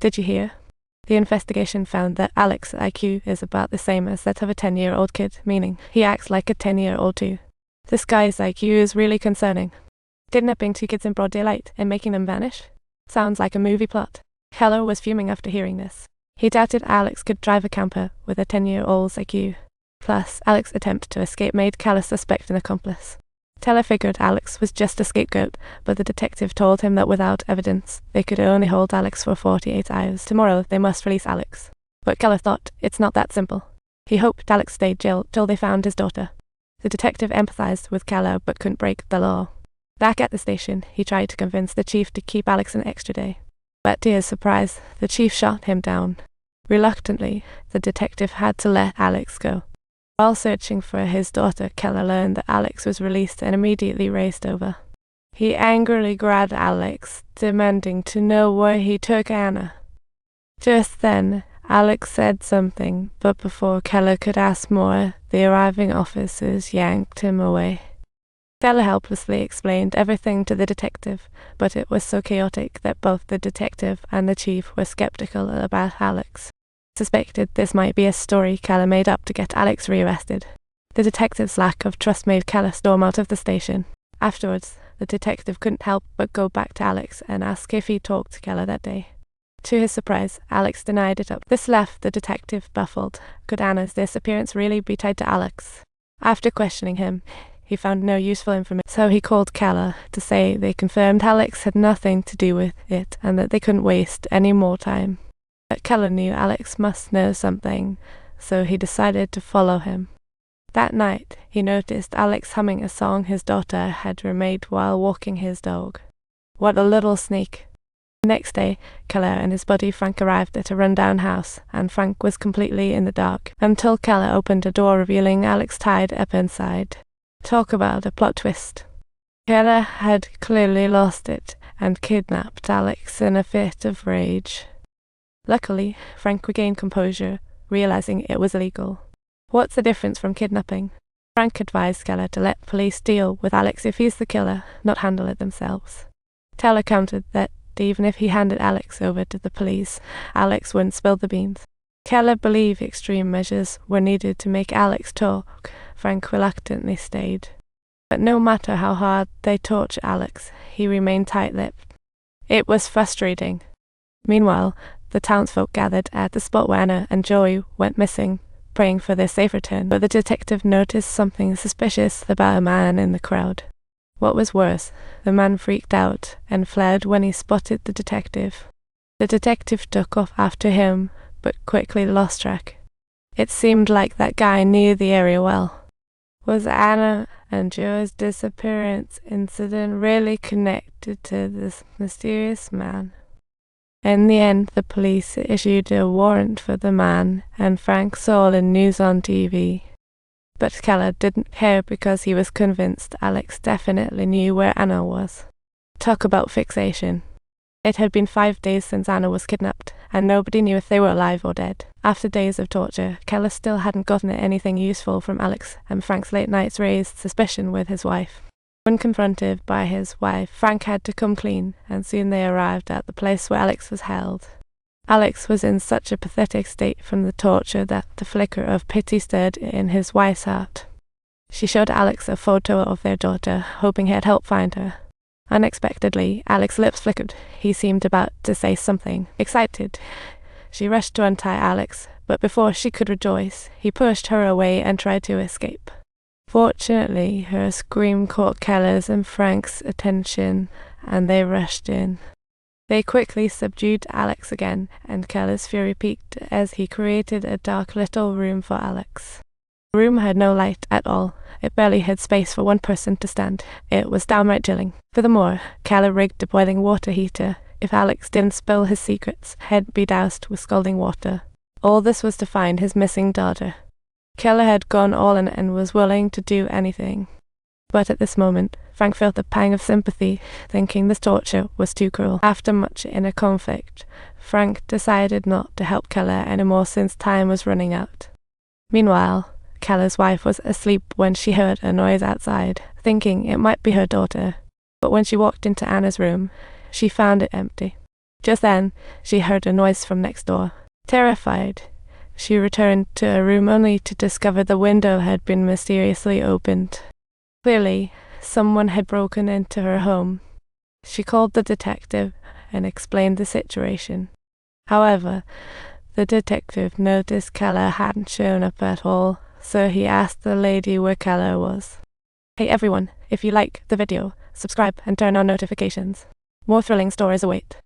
Did you hear? The investigation found that Alex's IQ is about the same as that of a 10-year-old kid, meaning he acts like a 10-year-old too. This guy's IQ is really concerning. Kidnapping 2 kids in broad daylight and making them vanish? Sounds like a movie plot. Keller was fuming after hearing this. He doubted Alex could drive a camper with a 10-year-old's IQ. Plus, Alex's attempt to escape made Keller suspect an accomplice. Keller figured Alex was just a scapegoat, but the detective told him that without evidence, they could only hold Alex for 48 hours. Tomorrow, they must release Alex. But Keller thought it's not that simple. He hoped Alex stayed jailed till they found his daughter. The detective empathized with Keller but couldn't break the law. Back at the station, he tried to convince the chief to keep Alex an extra day. But to his surprise, the chief shot him down. Reluctantly, the detective had to let Alex go. While searching for his daughter, Keller learned that Alex was released and immediately raced over. He angrily grabbed Alex, demanding to know where he took Anna. Just then, Alex said something, but before Keller could ask more, the arriving officers yanked him away. Keller helplessly explained everything to the detective, but it was so chaotic that both the detective and the chief were skeptical about Alex. Suspected this might be a story Keller made up to get Alex rearrested. The detective's lack of trust made Keller storm out of the station. Afterwards, the detective couldn't help but go back to Alex and ask if he talked to Keller that day. To his surprise, Alex denied it up. This left the detective baffled. Could Anna's disappearance really be tied to Alex? After questioning him, he found no useful information, so he called Keller to say they confirmed Alex had nothing to do with it and that they couldn't waste any more time. But Keller knew Alex must know something, so he decided to follow him. That night, he noticed Alex humming a song his daughter had remade while walking his dog. What a little sneak! The next day, Keller and his buddy Frank arrived at a rundown house, and Frank was completely in the dark, until Keller opened a door revealing Alex tied up inside. Talk about a plot twist. Keller had clearly lost it, and kidnapped Alex in a fit of rage. Luckily, Frank regained composure, realizing it was illegal. What's the difference from kidnapping? Frank advised Keller to let police deal with Alex if he's the killer, not handle it themselves. Keller countered that even if he handed Alex over to the police, Alex wouldn't spill the beans. Keller believed extreme measures were needed to make Alex talk. Frank reluctantly stayed. But no matter how hard they tortured Alex, he remained tight-lipped. It was frustrating. Meanwhile, the townsfolk gathered at the spot where Anna and Joey went missing, praying for their safe return, but the detective noticed something suspicious about a man in the crowd. What was worse, the man freaked out and fled when he spotted the detective. The detective took off after him, but quickly lost track. It seemed like that guy knew the area well. Was Anna and Joe's disappearance incident really connected to this mysterious man? In the end, the police issued a warrant for the man, and Frank saw the news on TV. But Keller didn't care because he was convinced Alex definitely knew where Anna was. Talk about fixation. It had been 5 days since Anna was kidnapped, and nobody knew if they were alive or dead. After days of torture, Keller still hadn't gotten anything useful from Alex, and Frank's late nights raised suspicion with his wife. When confronted by his wife, Frank had to come clean, and soon they arrived at the place where Alex was held. Alex was in such a pathetic state from the torture that the flicker of pity stirred in his wife's heart. She showed Alex a photo of their daughter, hoping he'd help find her. Unexpectedly, Alex's lips flickered. He seemed about to say something. Excited, she rushed to untie Alex, but before she could rejoice, he pushed her away and tried to escape. Fortunately, her scream caught Keller's and Frank's attention, and they rushed in. They quickly subdued Alex again, and Keller's fury peaked as he created a dark little room for Alex. The room had no light at all. It barely had space for one person to stand. It was downright chilling. Furthermore, Keller rigged a boiling water heater. If Alex didn't spill his secrets, he'd be doused with scalding water. All this was to find his missing daughter. Keller had gone all in and was willing to do anything. But at this moment, Frank felt a pang of sympathy, thinking this torture was too cruel. After much inner conflict, Frank decided not to help Keller anymore since time was running out. Meanwhile, Keller's wife was asleep when she heard a noise outside, thinking it might be her daughter. But when she walked into Anna's room, she found it empty. Just then, she heard a noise from next door. Terrified, she returned to her room only to discover the window had been mysteriously opened. Clearly, someone had broken into her home. She called the detective and explained the situation. However, the detective noticed Keller hadn't shown up at all, so he asked the lady where Keller was. Hey everyone, if you like the video, subscribe and turn on notifications. More thrilling stories await.